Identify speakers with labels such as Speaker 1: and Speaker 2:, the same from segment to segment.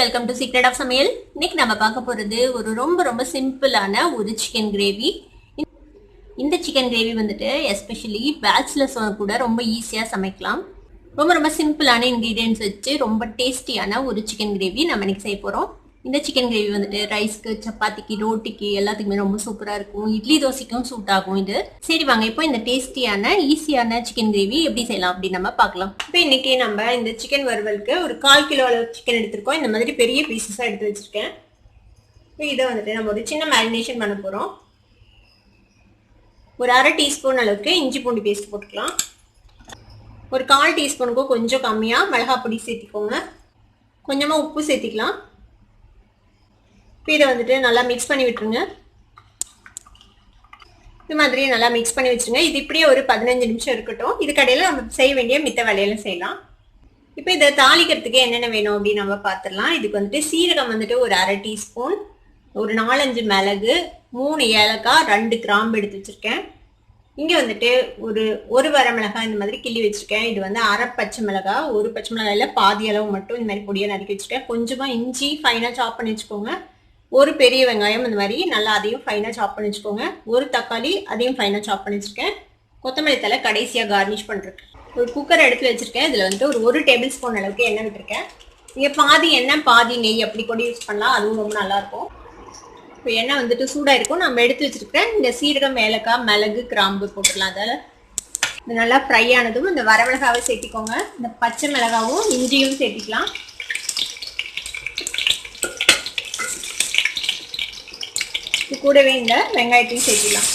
Speaker 1: Welcome to secret of சமையல். இன்னைக்கு நம்ம பார்க்க போறது ஒரு ரொம்ப சிம்பிளான ஒரு சிக்கன் கிரேவி. இந்த சிக்கன் கிரேவி வந்துட்டு எஸ்பெஷலி பேச்சுலர்ஸ் கூட ரொம்ப ஈஸியா சமைக்கலாம். ரொம்ப சிம்பிளான இன்கிரீடியன்ஸ் வச்சு ரொம்ப டேஸ்டியான ஒரு சிக்கன் கிரேவி நம்ம இன்னைக்கு செய்ய போறோம். இந்த சிக்கன் கிரேவி வந்துட்டு ரைஸ்க்கு, சப்பாத்திக்கு, ரோட்டிக்கு எல்லாத்துக்குமே ரொம்ப சூப்பரா இருக்கும். இட்லி தோசைக்கும் சூட் ஆகும் இது. சரி வாங்க இப்போ இந்த டேஸ்டியான ஈஸியான சிக்கன் கிரேவி எப்படி செய்யலாம் அப்படின்னு நம்ம பார்க்கலாம். இப்போ இன்னைக்கு நம்ம இந்த சிக்கன் வறுவலுக்கு ஒரு 1/4 கிலோ அளவு சிக்கன் எடுத்திருக்கோம். இந்த மாதிரி பெரிய பீசஸா எடுத்து வச்சிருக்கேன். இப்போ இதை வந்துட்டு நம்ம ஒரு சின்ன மேரினேஷன் பண்ண போறோம். ஒரு 1/2 டீஸ்பூன் அளவுக்கு இஞ்சி பூண்டு பேஸ்ட் போட்டுக்கலாம். ஒரு 1/4 டீஸ்பூனுக்கும் கொஞ்சம் கம்மியா மிளகாய் பொடி சேர்த்திக்கோங்க. கொஞ்சமா உப்பு சேர்த்திக்கலாம். இதை வந்துட்டு நல்லா மிக்ஸ் பண்ணி விட்டுருங்க. இது மாதிரி நல்லா மிக்ஸ் பண்ணி வச்சுருங்க. இது இப்படியே ஒரு 15 நிமிஷம் இருக்கட்டும். இது கடையில் நம்ம செய்ய வேண்டிய மித்த வேலையெல்லாம் செய்யலாம். இப்போ இதை தாளிக்கிறதுக்கு என்னென்ன வேணும் அப்படின்னு நம்ம பார்த்துடலாம். இதுக்கு வந்துட்டு சீரகம் வந்துட்டு ஒரு 1/2 டீஸ்பூன், ஒரு 4-5 மிளகு, 3 ஏலக்காய், 2 கிராம்பு எடுத்து வச்சுருக்கேன். இங்கே வந்துட்டு ஒரு வரமிளகாய் இந்த மாதிரி கிள்ளி வச்சுருக்கேன். இது வந்து 1/2 பச்சை மிளகாய், ஒரு பச்சை மிளகாயில் பாதி அளவு மட்டும் இந்த மாதிரி பொடியாக நறுக்கி வச்சுருக்கேன். கொஞ்சமாக இஞ்சி ஃபைனாக சாப் பண்ணி வச்சுக்கோங்க. ஒரு பெரிய வெங்காயம் இந்த மாதிரி நல்லா அதையும் ஃபைனாக சாப் பண்ணி வச்சுக்கோங்க. ஒரு தக்காளி அதையும் ஃபைனாக சாப் பண்ணி வச்சுருக்கேன். கொத்தமல்லி தலை கடைசியாக கார்னிஷ் பண்ணுறேன். ஒரு குக்கர் எடுத்து வச்சுருக்கேன். இதில் வந்துட்டு ஒரு டேபிள் ஸ்பூன் அளவுக்கு எண்ணெய் விட்டுருக்கேன். இங்கே பாதி எண்ணெய் பாதி நெய் அப்படி கூட யூஸ் பண்ணலாம். அதுவும் ரொம்ப நல்லாயிருக்கும். இப்போ எண்ணெய் வந்துட்டு சூடாக இருக்கும். நம்ம எடுத்து வச்சுருக்கேன் இந்த சீரகம், ஏலக்காய், மிளகு, கிராம்பு போட்டுடலாம். அதில் இது நல்லா ஃப்ரை ஆனதும் இந்த வரமிளகாவை சேர்த்திக்கோங்க. இந்த பச்சை மிளகாவும் இஞ்சியும் சேர்த்திக்கலாம். கூடவே இந்த வெங்காயத்தையும் சேர்த்திக்கலாம்.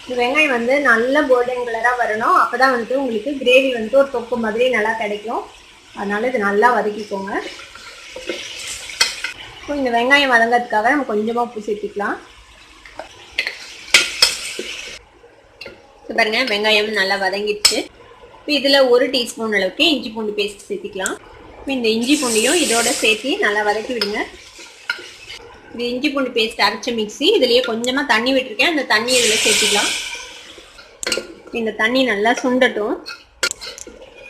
Speaker 1: இந்த வெங்காயம் வந்து நல்ல கோல்டன் கலராக வரணும். அப்போதான் வந்துட்டு உங்களுக்கு கிரேவி வந்துட்டு ஒரு தொக்கு மாதிரி நல்லா கிடைக்கும். அதனால இது நல்லா வதக்கிக்கோங்க. இப்போ இந்த வெங்காயம் வதங்கிறதுக்காக நம்ம கொஞ்சமாக உப்பு சேர்த்திக்கலாம். பாருங்க வெங்காயம் நல்லா வதங்கிடுச்சு. இப்போ இதில் 1 டீஸ்பூன் அளவுக்கு இஞ்சி பூண்டு பேஸ்ட் சேர்த்திக்கலாம். இந்த இஞ்சி பூண்டையும் இதோட சேர்த்து நல்லா வதக்கி விடுங்க. இந்த இஞ்சி பூண்டு பேஸ்ட் அரைச்ச மிக்ஸி இதுலேயே கொஞ்சமாக தண்ணி விட்டுருக்கேன். அந்த தண்ணி இதில் சேர்த்திக்கலாம். இந்த தண்ணி நல்லா சுண்டட்டும்.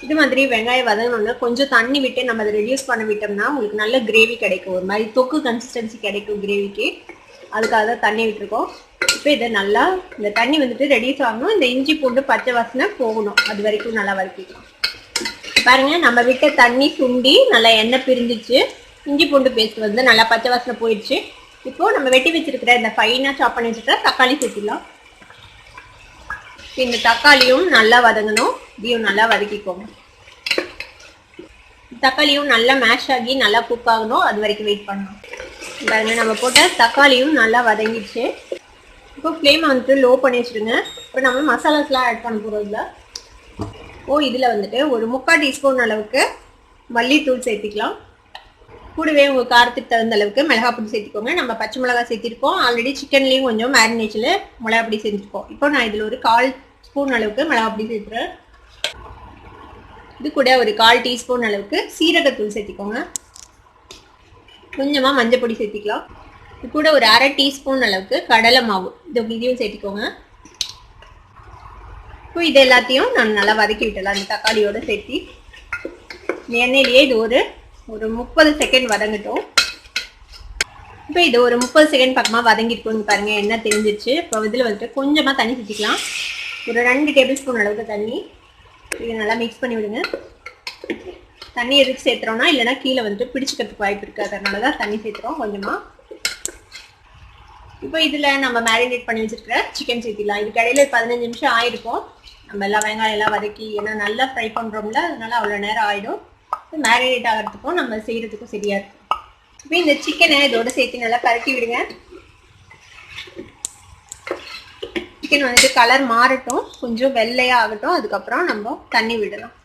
Speaker 1: இது மாதிரி வெங்காயம் வதங்கணும்னா கொஞ்சம் தண்ணி விட்டு நம்ம அதை ரெடியூஸ் பண்ண விட்டோம்னா உங்களுக்கு நல்ல கிரேவி கிடைக்கும். ஒரு மாதிரி தொக்கு கன்சிஸ்டன்சி கிடைக்கும் கிரேவிக்கு. அதுக்காக தான் தண்ணி விட்டுருக்கோம். இப்போ இதை நல்லா இந்த தண்ணி வந்துட்டு ரெடியூஸ் ஆகணும். இந்த இஞ்சி பூண்டு பச்சை வாசனை போகணும். அது வரைக்கும் நல்லா வதக்கிக்கலாம். பாருங்க நம்ம விட்ட தண்ணி சுண்டி நல்லா எண்ணெய் பிரிஞ்சிச்சு. இஞ்சி பூண்டு பேஸ்ட் வந்து நல்லா பச்சை வாசனை போயிடுச்சு. இப்போ நம்ம வெட்டி வச்சிருக்கிற இந்த ஃபைனாக சாப் பண்ணி வச்சுருக்கிற தக்காளி சேர்த்துக்கலாம். இந்த தக்காளியும் நல்லா வதங்கணும். இதையும் நல்லா வதக்கிக்கோங்க. தக்காளியும் நல்லா மேஷ் ஆகி நல்லா குக் ஆகணும். அது வரைக்கும் வெயிட் பண்ணணும். பாருங்க நம்ம போட்ட தக்காளியும் நல்லா வதங்கிடுச்சு. இப்போ ஃப்ளேமை வந்துட்டு லோ பண்ணி வச்சுருங்க. இப்போ நம்ம மசாலாஸ்லாம் ஆட் பண்ண போகிறோம்ல. இதில் வந்துட்டு ஒரு 3/4 டீஸ்பூன் அளவுக்கு மல்லித்தூள் சேர்த்திக்கலாம். கூடவே உங்கள் காரத்துக்கு தகுந்த அளவுக்கு மிளகாய் பொடி சேர்த்திக்கோங்க. நம்ம பச்சை மிளகாய் சேர்த்திருக்கோம். ஆல்ரெடி சிக்கன்லேயும் கொஞ்சம் மேரினேஷனில் மிளகாய் பொடி சேர்த்துருக்கோம். இப்போ நான் இதில் ஒரு 1/4 ஸ்பூன் அளவுக்கு மிளகாய் பொடி சேர்த்துறேன். இது கூட ஒரு 1/4 டீஸ்பூன் அளவுக்கு சீரகத்தூள் சேர்த்திக்கோங்க. கொஞ்சமாக மஞ்சள் பொடி சேர்த்திக்கலாம். இது கூட ஒரு 1/2 டீஸ்பூன் அளவுக்கு கடலை மாவு இதையும் சேர்த்திக்கோங்க. இப்போ இது எல்லாத்தையும் நான் நல்லா வதக்கி விட்டலாம். இந்த தக்காளியோடு சேர்த்து எண்ணெயிலேயே இது ஒரு 30 செகண்ட் வதங்கட்டும். இப்போ இது ஒரு 30 செகண்ட் பக்கமாக வதங்கிருக்குன்னு பாருங்கள். எண்ணெய் தெரிஞ்சிருச்சு. இப்போ இதில் வந்துட்டு கொஞ்சமாக தண்ணி சேர்த்திக்கலாம். ஒரு 2 டேபிள் ஸ்பூன் அளவுக்கு தண்ணி. இதை நல்லா மிக்ஸ் பண்ணி விடுங்க. தண்ணி எதுக்கு சேர்த்துறோம்னா இல்லைனா கீழே வந்துட்டு பிடிச்சிக்கிறதுக்கு வாய்ப்பு இருக்குது. அதனால தான் தண்ணி சேர்த்துறோம் கொஞ்சமாக. இப்போ இதில் நம்ம மேரினேட் பண்ணி வச்சுருக்கிற சிக்கன் சேர்த்திடலாம். இது கடையில் 15 நிமிஷம் ஆயிருக்கும். நம்ம எல்லாம் வெங்காயம் எல்லாம் வதக்கி ஏன்னா நல்லா ஃப்ரை பண்ணுறோம்ல, அதனால அவ்வளோ நேரம் ஆகிடும். மேரினேட் ஆகிறதுக்கும் நம்ம செய்கிறதுக்கும் சரியா இருக்கும். இப்போ இந்த சிக்கனை இதோட சேர்த்து நல்லா பரட்டி விடுங்க. சிக்கன் வந்துட்டு கலர் மாறட்டும், கொஞ்சம் வெள்ளையாக ஆகட்டும். அதுக்கப்புறம் நம்ம தண்ணி விடலாம்.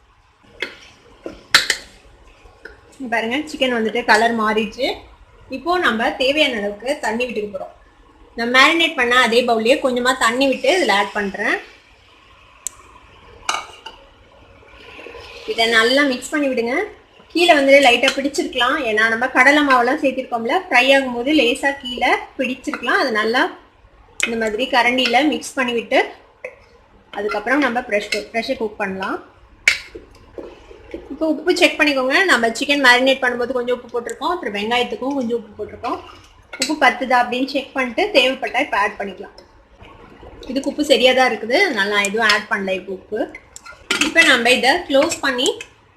Speaker 1: பாருங்க சிக்கன் வந்துட்டு கலர் மாறிடுச்சு. இப்போ நம்ம தேவையான அளவுக்கு தண்ணி விட்டுக்க போகிறோம். நான் மேரினேட் பண்ண அதே பவுல்லையே கொஞ்சமாக தண்ணி விட்டு இதில் ஆட் பண்ணுறேன். இதை நல்லா மிக்ஸ் பண்ணி விடுங்க. கீழே வந்து லைட்டாக பிடிச்சிருக்கலாம். ஏன்னா நம்ம கடலை மாவெல்லாம் சேர்த்திருக்கோம்ல, ஃப்ரை ஆகும்போது லேசாக கீழே பிடிச்சிருக்கலாம். அது நல்லா இந்த மாதிரி கரண்டியில் மிக்ஸ் பண்ணிவிட்டு அதுக்கப்புறம் நம்ம ப்ரெஷர் குக் பண்ணலாம். இப்போ உப்பு செக் பண்ணிக்கோங்க. நம்ம சிக்கன் மேரினேட் பண்ணும்போது கொஞ்சம் உப்பு போட்டிருக்கோம், அப்புறம் வெங்காயத்துக்கும் கொஞ்சம் உப்பு போட்டிருக்கோம். உப்பு பத்துதா அப்படின்னு செக் பண்ணிட்டு தேவைப்பட்டா இப்போ ஆட் பண்ணிக்கலாம். இதுக்கு உப்பு சரியாக தான் இருக்குது, நல்லா எதுவும் ஆட் பண்ணல இப்போ உப்பு. இப்போ நம்ம இதை க்ளோஸ் பண்ணி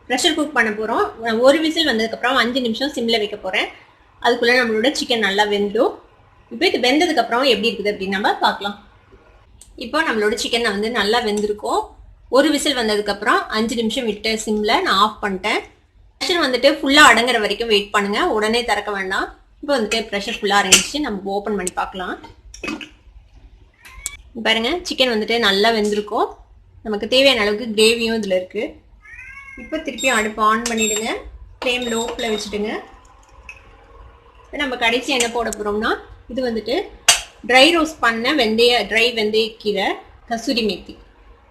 Speaker 1: ப்ரெஷர் குக் பண்ண போகிறோம். ஒரு விசில் வந்ததுக்கப்புறம் 5 நிமிஷம் சிம்மில் வைக்க போகிறேன். அதுக்குள்ளே நம்மளோட சிக்கன் நல்லா வெந்துடும். இப்போ இது வெந்ததுக்கப்புறம் எப்படி இருக்குது அப்படின்னு நம்ம பார்க்கலாம். இப்போ நம்மளோட சிக்கன் வந்து நல்லா வெந்திருக்கும். ஒரு விசில் வந்ததுக்கப்புறம் 5 நிமிஷம் விட்டு சிம்மில் நான் ஆஃப் பண்ணிட்டேன். ப்ரெஷர் வந்துட்டு ஃபுல்லாக அடங்குற வரைக்கும் வெயிட் பண்ணுங்கள், உடனே திறக்க வேண்டாம். இப்போ வந்துட்டு ப்ரெஷர் ஃபுல்லாக அடங்கிடுச்சு, நம்ம ஓப்பன் பண்ணி பார்க்கலாம். பாருங்க, சிக்கன் வந்துட்டு நல்லா வெந்திருக்கும். நமக்கு தேவையான அளவுக்கு கிரேவியும் இதில் இருக்குது. இப்போ திருப்பியும் அடுப்பு ஆன் பண்ணிவிடுங்க, ஃப்ளேம் லோவில் வச்சுடுங்க. நம்ம கடைசி என்ன போட போகிறோம்னா, இது வந்துட்டு ட்ரை ரோஸ்ட் பண்ண ட்ரை வெந்தயக்கீரை, கசூரி மேத்தி.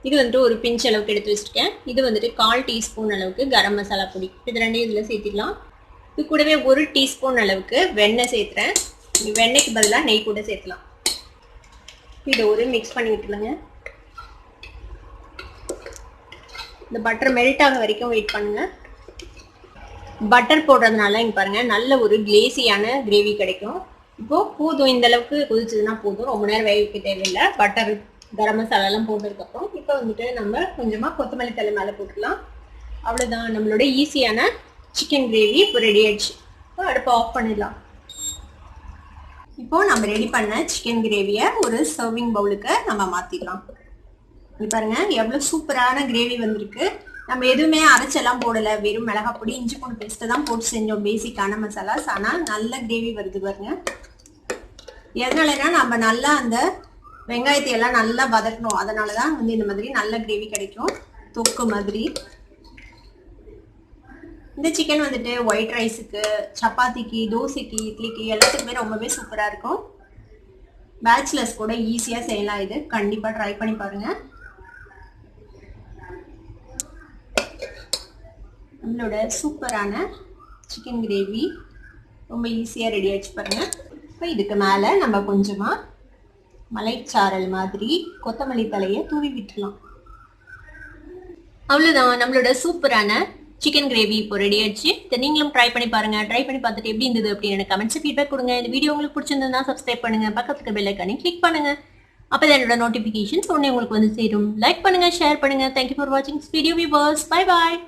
Speaker 1: இது வந்துட்டு ஒரு பிஞ்ச் அளவுக்கு எடுத்து வச்சுருக்கேன். இது வந்துட்டு 1/4 டீஸ்பூன் அளவுக்கு கரம் மசாலா பொடி, இது ரெண்டையும் இதில் சேர்த்திக்கலாம். இது கூடவே 1 டீஸ்பூன் அளவுக்கு வெண்ணெய் சேர்த்துறேன். வெண்ணெய்க்கு பதிலாக நெய் கூட சேர்த்துலாம். இதை ஒரு மிக்ஸ் பண்ணி விட்டுருங்க. இந்த பட்டர் மெல்ட் ஆக வரைக்கும் வெயிட் பண்ணுங்க. பட்டர் போடுறதுனால இங்கே பாருங்க, நல்ல ஒரு கிளேசியான கிரேவி கிடைக்கும். இப்போ போதும், இந்த அளவுக்கு கொதிச்சதுன்னா போதும், ரொம்ப நேரம் வேக வைக்க தேவையில்லை. பட்டர் கரம் மசாலாலாம் போட்டதுக்கப்புறம் இப்போ வந்துட்டு நம்ம கொஞ்சமாக கொத்தமல்லி தழை மேலே போட்டுக்கலாம். அவ்வளோதான், நம்மளோட ஈஸியான சிக்கன் கிரேவி இப்போ ரெடி ஆயிடுச்சு. இப்போ அடுப்பை ஆஃப் பண்ணிடலாம். இப்போ நம்ம ரெடி பண்ண சிக்கன் கிரேவியை ஒரு சர்விங் பவுலுக்கு நம்ம மாற்றிடலாம். இது பாருங்க, எவ்வளோ சூப்பரான கிரேவி வந்திருக்கு. நம்ம எதுவுமே அரைச்செல்லாம் போடலை, வெறும் மிளகாப்பொடி இஞ்சி பூண்டு பேஸ்ட்டை தான் போட்டு செஞ்சோம், பேசிக்கான மசாலாஸ். ஆனால் நல்ல கிரேவி வருது பாருங்க. எதனாலனா நம்ம நல்லா அந்த வெங்காயத்தை எல்லாம் நல்லா வதக்கணும், அதனால தான் வந்து இந்த மாதிரி நல்ல கிரேவி கிடைக்கும், தொக்கு மாதிரி. இந்த சிக்கன் வந்துட்டு ஒயிட் ரைஸுக்கு, சப்பாத்திக்கு, தோசைக்கு, இட்லிக்கு எல்லாத்துக்குமே ரொம்பவே சூப்பராக இருக்கும். பேச்சுலர்ஸ் கூட ஈஸியாக செய்யலாம். இது கண்டிப்பாக ட்ரை பண்ணி பாருங்கள். நம்மளோட சூப்பரான சிக்கன் கிரேவி ரொம்ப ஈஸியாக ரெடி ஆகிடுச்சு பாருங்கள். இப்போ இதுக்கு மேலே நம்ம கொஞ்சமாக மலைச்சாரல் மாதிரி கொத்தமல்லி தலையை தூவி விட்டுலாம். அவ்வளோதான், நம்மளோட சூப்பரான சிக்கன் கிரேவி இப்போ ரெடி ஆயிடுச்சு. இதை நீங்களும் ட்ரை பண்ணி பாருங்க. ட்ரை பண்ணி பார்த்துட்டு எப்படி இருந்தது அப்படின்னு எனக்கு கமெண்ட்ஸ் ஃபீட்பேக் கொடுங்க. இந்த வீடியோ உங்களுக்கு பிடிச்சிருந்ததுன்னா சப்ஸ்கிரைப் பண்ணுங்க, பக்கத்துக்கு பெல் ஐக்கானை கிளிக் பண்ணுங்க. அப்போதான் என்னோட நோட்டிஃபிகேஷன்ஸ் உடனே உங்களுக்கு வந்து சேரும். லைக் பண்ணுங்க, ஷேர் பண்ணுங்க. தேங்க்யூ ஃபார் வாட்சிங் வீடியோ வியூவர்ஸ். Bye bye.